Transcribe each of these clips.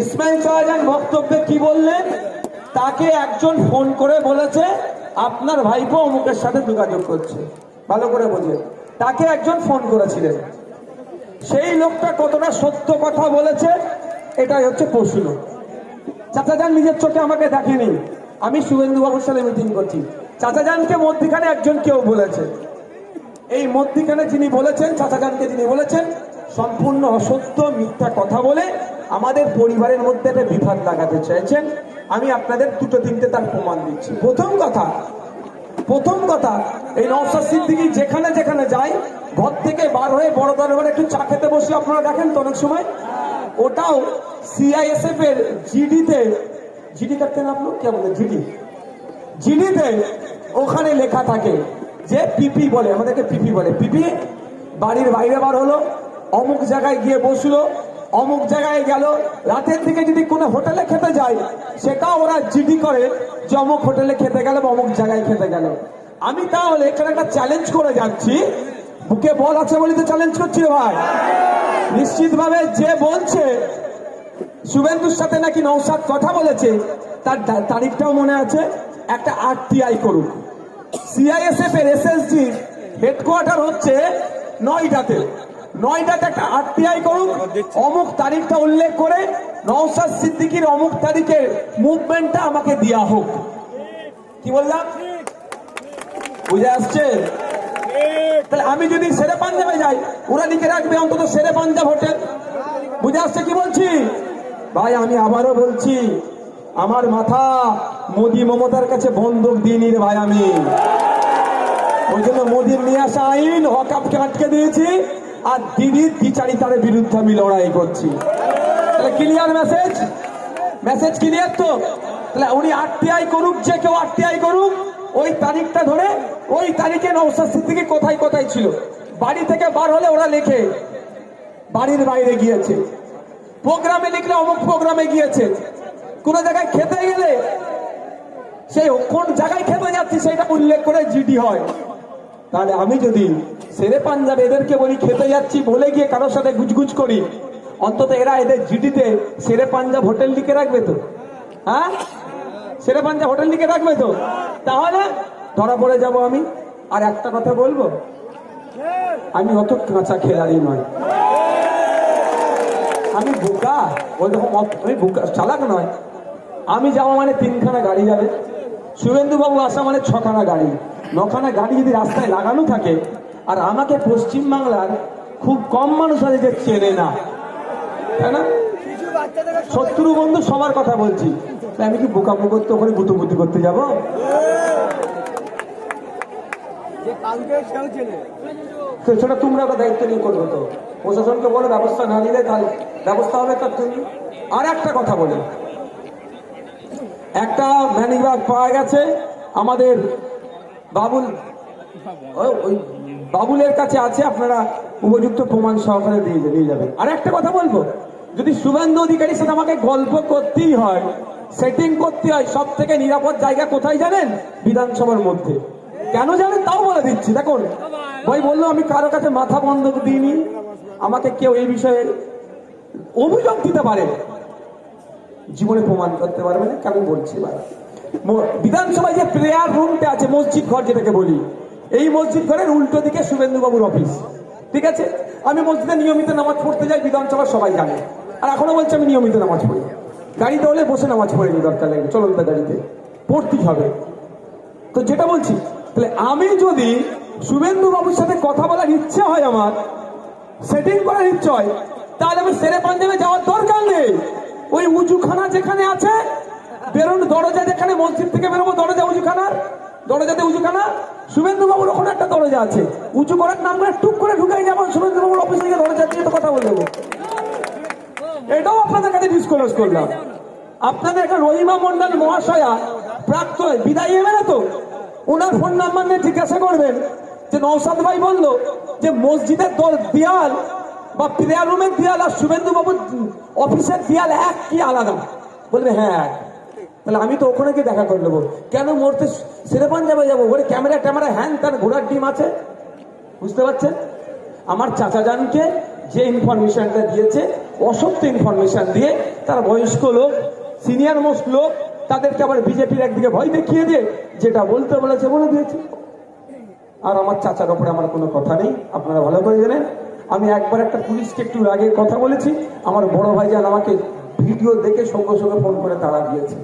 ইসমাইল শাহজাহান বক্তব্যে কি বললেন? তাকে একজন ফোন করে বলেছে আপনার ভাইপো অমুকের সাথে যোগাযোগ করছে। ভালো করে বুঝলেন, তাকে একজন ফোন করেছিলেন। সেই লোকটা কতটা সত্য কথা বলেছে এটাই হচ্ছে প্রশ্ন। চাচাজান নিজের চোখে আমাকে দেখেনি, আমি শুভেন্দু বাবুর সাথে মিটিং করছি। চাচাজানকে মধ্যখানে একজন কেউ বলেছে, এই মধ্যখানে যিনি বলেছেন, চাচাজানকে যিনি বলেছেন, সম্পূর্ণ অসত্য মিথ্যা কথা বলে আমাদের পরিবারের মধ্যে একটা বিভাগ লাগাতে চাইছেন। আমি আপনাদের দুটো তিনটে তার প্রমাণ দিচ্ছি। প্রথম কথা এই নওশাদ সিদ্দিকী যেখানে যেখানে যায়, ঘর থেকে বার হয়ে বড় দরবারে একটু চা খেতে বসে আপনারা দেখেন তো অনেক সময়, ওটাও সিআইএসএফ এর জিডি কাটতেন আপনার কে বলে জিডিতে ওখানে লেখা থাকে যে পিপি বলে, আমাদেরকে পিপি বলে। পিপি বাড়ির বাইরে বার হলো, অমুক জায়গায় গিয়ে বসলো, অমুক জায়গায় গেল, রাতের দিকে যদি কোনো হোটেলে খেতে যায় সেটাও ওরা জিডি করে যে অমুক হোটেলে খেতে গেল বা অমুক জায়গায় খেতে গেল। আমি তাহলে এখানে একটা চ্যালেঞ্জ করে যাচ্ছি, বুকে বল আছে বলে তো চ্যালেঞ্জ করছি ভাই। নিশ্চিতভাবে যে বলছে শুভেন্দুর সাথে নাকি নওশাদ কথা বলেছে, তার তারিখটাও মনে আছে। একটা আরটিআই করুক। সিআইএসএফ এর এসএসজি হেডকোয়ার্টার হচ্ছে নয়ডাতে একটা আরটিআই করুক, অমুক তারিখটা উল্লেখ করে নওশাদ সিদ্দিকীর অমুক তারিখের মুভমেন্টটা আমাকে দেওয়া হোক। কি বললাম? বুঝে আসছে? তাহলে আমি যদি শেরে পাঞ্জাবে যাই, ওরা লিখে রাখবে অন্তত শেরে পাঞ্জাব হোটেল। বুঝে আসছে কি বলছি ভাই? আমি আবারও বলছি, আমার মাথা মোদি মমতার কাছে বন্দুক দিইনি রে ভাই। আমি ওই জন্য মোদির নিয়ে আসা আইন ওয়াকফকে আটকে দিয়েছি, আর দিদির দ্বিচারিতার বিরুদ্ধে আমি লড়াই করছি। তাহলে ক্লিয়ার মেসেজ ক্লিয়ার তো? তাহলে উনি আরটিআই করুক, যে কেউ আরটিআই করুক, ওই তারিখটা ধরে, ওই তারিখে নওশাদ সিদ্দিকী কোথায় কোথায় ছিল। বাড়ি থেকে বার হলে ওরা লেখে বাড়ির বাইরে গিয়েছে, প্রোগ্রামে লিখলে অমুক প্রোগ্রামে গিয়েছে, কোন জায়গায় খেতে গেলে সেই কোন জায়গায় খেতে যাচ্ছি সেটা উল্লেখ করে জিডি হয়। তাহলে আমি যদি শেরে পাঞ্জাবে এদেরকে বলি খেতে যাচ্ছি বলে গিয়ে কারোর সাথে গুজগুজ করি, অন্তত এরা এদের জিডিতে শেরে পাঞ্জাব হোটেল লিখে রাখবে তো? হ্যাঁ, শেরে পাঞ্জাব হোটেল লিখে রাখবে তো? তাহলে ধরা পড়ে যাব আমি। আর একটা কথা বলবো, আমি অত কাঁচা খেলাড়ি নয়, আমি বোকা, ওইরকম আমি বোকা চালাক নয়। আমি যাওয়া মানে 3খানা গাড়ি যাবে, শুভেন্দু বাবু আসা মানে 6খানা গাড়ি, 9খানা গাড়ি যদি রাস্তায় লাগানো থাকে, আর আমাকে পশ্চিমবাংলার খুব কম মানুষ আছে যে চেনে না, তাই না? শত্রু বন্ধু সবার কথা বলছি, আমি কি বোকামো করতে ওখানে গুতুগুতি করতে যাবো? সেটা তোমরা একটা দায়িত্ব নিয়ে করবে তো, প্রশাসনকে বলে ব্যবস্থা না নিলে তাহলে ব্যবস্থা হবে তার জন্য। আর একটা কথা বলে, একটা ম্যানিব্যাগ পাওয়া গেছে আমাদের বাবুলের কাছে আছে, আপনারা উপযুক্ত প্রমাণ সহকারে দিয়ে যাবেন। আর একটা কথা বলবো, যদি শুভেন্দু অধিকারীর সাথে আমাকে গল্প করতেই হয়, সেটিং করতে হয়, সব থেকে নিরাপদ জায়গা কোথায় জানেন? বিধানসভার মধ্যে। কেন জানেন? তাও বলে দিচ্ছি। দেখুন ভাই, বললো আমি কারো কাছে মাথা বন্ধক দিইনি, আমাকে কেউ এই বিষয়ে অভিযোগ দিতে পারে, জীবনে প্রমাণ করতে পারবে না। কেন বলছি ভাই, বিধানসভায় যে প্রেয়ার রুমটা আছে, মসজিদ ঘর যেটাকে বলি, এই মসজিদ ঘরের উল্টো দিকে শুভেন্দু বাবুর অফিস। ঠিক আছে, আমি মসজিদে নিয়মিত নামাজ পড়তে যাই, বিধানসভা সবাই জানে, আর এখনো বলছি আমি নিয়মিত নামাজ পড়ি। গাড়িতে হলে বসে নামাজ পড়িনি, দরকার লাগবে চলন্ত গাড়িতে পড়তেই হবে। তো যেটা বলছি, তাহলে আমি যদি শুভেন্দু বাবুর সাথে কথা বলার ইচ্ছে হয়, আমার সেটিং করার ইচ্ছে হয়, তাহলে আমি শেরে পাঞ্জাবে যাওয়ার দরকার নেই। ওই উজুখানা যেখানে আছে, বেরোন দরজা, যেখানে মসজিদ থেকে বেরোবো দরজাতে উজুখানা, শুভেন্দু বাবুর ওখানে একটা দরজা আছে, উঁচু করার নাম করে টুক করে ঢুকাই যাবো, শুভেন্দু বাবুর অফিসে গিয়ে দরজা দিয়ে তো কথা বলে দেবো। এটাও আপনাদের কাছে ডিসক্লোজ করলাম। আপনাদের একটা রহিমা মন্ডল মহাশয়া প্রাক্তন বিদায় এবে না তো, ওনার ফোন নাম্বার নিয়ে জিজ্ঞাসা করবেন যে নওশাদ ভাই বললো যে মসজিদের দেয়াল বা প্রেয়ার রুমের দেয়াল আর শুভেন্দু বাবুর অফিসের দেয়াল এক কি আলাদা? বলবে হ্যাঁ। তাহলে আমি তো ওখানে গিয়ে দেখা করে নেবো। কেন মরতে শেরে পাঞ্জাবে যাবো? ওখানে ক্যামেরা হ্যান তার ঘোড়ার ডিম আছে। বুঝতে পারছেন? আমার চাচাজানকে যে ইনফরমেশনটা দিয়েছে, অসত্য ইনফরমেশন দিয়ে তারা বয়স্ক লোক, সিনিয়র মোস্ট লোক, তাদেরকে আবার বিজেপির একদিকে ভয় দেখিয়ে দিয়ে যেটা বলতে বলেছে বলে দিয়েছে। আর আমার চাচার ওপরে আমার কোনো কথা নেই, আপনারা ভালো করে জানেন। আমি একবার একটা পুলিশকে একটু আগে কথা বলেছি, আমার বড় ভাইজান আমাকে ভিডিও দেখে সঙ্গে সঙ্গে ফোন করে তাড়া দিয়েছে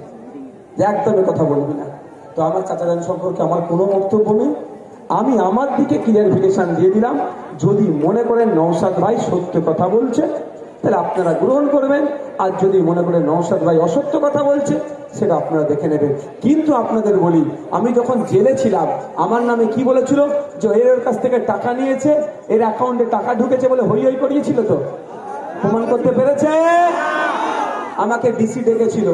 যে একদমই কথা বলবি না। তো আমার চাচাজান সম্পর্কে আমার কোনো বক্তব্য নেই, আমি আমার দিকে ক্লিয়ারিফিকেশন দিয়ে দিলাম। যদি মনে করেন নওশাদ ভাই সত্য কথা বলছে তাহলে আপনারা গ্রহণ করবেন, আর যদি মনে করেন নওশাদ ভাই অসত্য কথা বলছে সেটা আপনারা দেখে নেবেন। কিন্তু আপনাদের বলি, আমি যখন জেলে ছিলাম আমার নামে কি বলেছিল, যে এর কাছ থেকে টাকা নিয়েছে, এর অ্যাকাউন্টে টাকা ঢুকেছে বলে হই হই করিয়েছিল, তো প্রমাণ করতে পেরেছে। আমাকে ডিসি ডেকেছিল,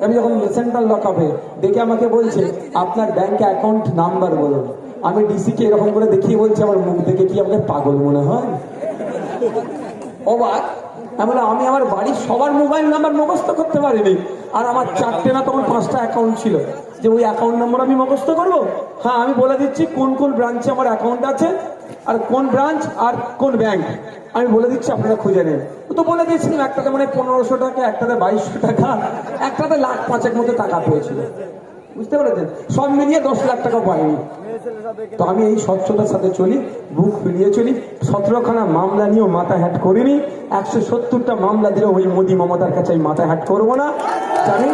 আমি যখন সেন্ট্রাল লকআপে দেখে আমাকে বলছে আপনার ব্যাংক অ্যাকাউন্ট নাম্বার বলুন। আমি ডিসিকে এরকম করে দেখিয়ে বলছি, আমার মুখ দেখে কি আমাকে পাগল মনে হয়? অবাক। আমি আমার বাড়ির সবার মোবাইল নাম্বার মুখস্থ করতে পারিনি, আর আমার 4টে না তখন 5টা অ্যাকাউন্ট ছিল, যে ওই অ্যাকাউন্ট নাম্বার আমি মুখস্থ করবো? হ্যাঁ, আমি বলে দিচ্ছি কোন কোন ব্রাঞ্চে আমার অ্যাকাউন্ট আছে, আর কোন ব্রাঞ্চ আর কোন ব্যাংক আমি বলে দিচ্ছি, আপনারা খুঁজে নেন। তো বলে দিয়েছিলাম, একটাতে মানে 1500 টাকা, একটাতে 2200 টাকা, একটাতে 1,05,000 মতো টাকা পেয়েছিল, বুঝতে পেরেছেন? সব মিলিয়ে 10 লাখ টাকা পাইনি। তো আমি এই স্বচ্ছতার সাথে চলি, বুক ফিরিয়ে চলি। 17খানা মামলা নিয়েও মাথা হ্যাট করিনি, 170টা মামলা দিলেও ওই মোদি মমতার কাছে আমি মাথা হ্যাট করবো না। জানি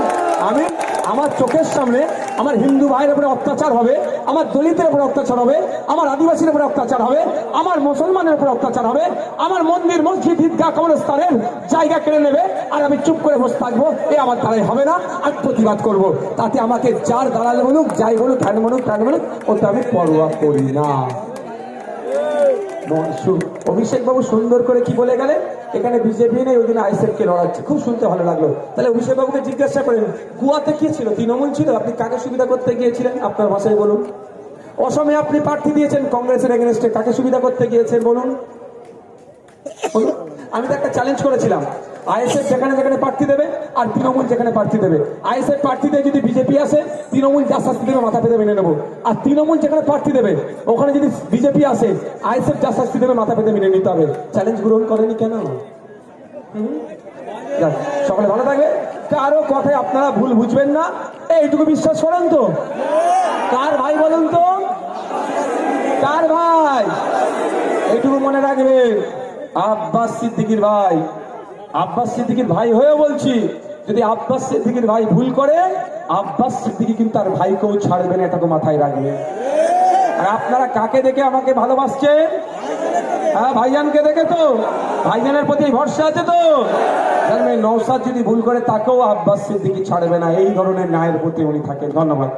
আমি আমার চোখের সামনে আমার হিন্দু ভাইয়ের উপরে অত্যাচার হবে, আমার দলিতের উপরে অত্যাচার হবে, আমার আদিবাসীর উপরে অত্যাচার হবে, আমার মুসলমানের উপরে অত্যাচার হবে, আমার মন্দির মসজিদ ঈদগাহ কবরস্থানের জায়গা কেড়ে নেবে, আর আমি চুপ করে বসে থাকবো, এ আমার দ্বারাই হবে না। আমি প্রতিবাদ করব, তাতে আমাকে যার দালাল বলুক, যাই বলুক, ধ্যান বলুক, ধ্যান বলুক, ওটা আমি পরোয়া করি না। অভিষেক বাবু সুন্দর করে কি বলে গেলে, এখানে বিজেপি নেই, ওই দিন আইএসএফ কে লড়াচ্ছে, খুব শুনতে ভালো লাগলো। তাহলে অভিষেক বাবুকে জিজ্ঞাসা করেন, গোয়াতে কি ছিল? তৃণমূল ছিল, আপনি কাকে সুবিধা করতে গিয়েছিলেন? আপনার ভাষায় বলুন। অসমে আপনি প্রার্থী দিয়েছেন কংগ্রেসের এগেনস্টে, কাকে সুবিধা করতে গিয়েছেন বলুন? আমি তো একটা চ্যালেঞ্জ করেছিলাম, আইএসএফ যেখানে যেখানে প্রার্থী দেবে আর তৃণমূল যেখানে প্রার্থী দেবে, আইএসএফ প্রার্থী দেবে যদি বিজেপি আসে, তৃণমূল যা শাস্তি দেবে মাথা পেতে মেনে নেবো। আর তৃণমূল যেখানে প্রার্থী দেবে ওখানে যদি বিজেপি আসে, আইএসএফ যা শাস্তি দেবে মাথা পেতে মেনে নিতে হবে। চ্যালেঞ্জ গ্রহণ করেনি কেন? সকলে ভালো থাকবে। কারো কথায় আপনারা ভুল বুঝবেন না, এইটুকু বিশ্বাস করেন তো? কার ভাই বলুন তো? কার ভাই? এইটুকু মনে রাখবেন, আব্বাস সিদ্দিকীর ভাই। আব্বাস সিদ্দিকীর ভাই হয়ে বলছি, যদি আব্বাস সিদ্দিকীর ভাই ভুল করে, আব্বাস সিদ্দিকী কিন্তু তার ভাইকেও ছাড়বেন, এটাকে মাথায় রাখবে। আর আপনারা কাকে দেখে আমাকে ভালোবাসছেন? হ্যাঁ, ভাইজানকে দেখে তো? ভাইজানের প্রতি ভরসা আছে তো? নওশাদ যদি ভুল করে তাকেও আব্বাস সিদ্দিকী ছাড়বে না, এই ধরনের ন্যায়ের প্রতি উনি থাকেন। ধন্যবাদ।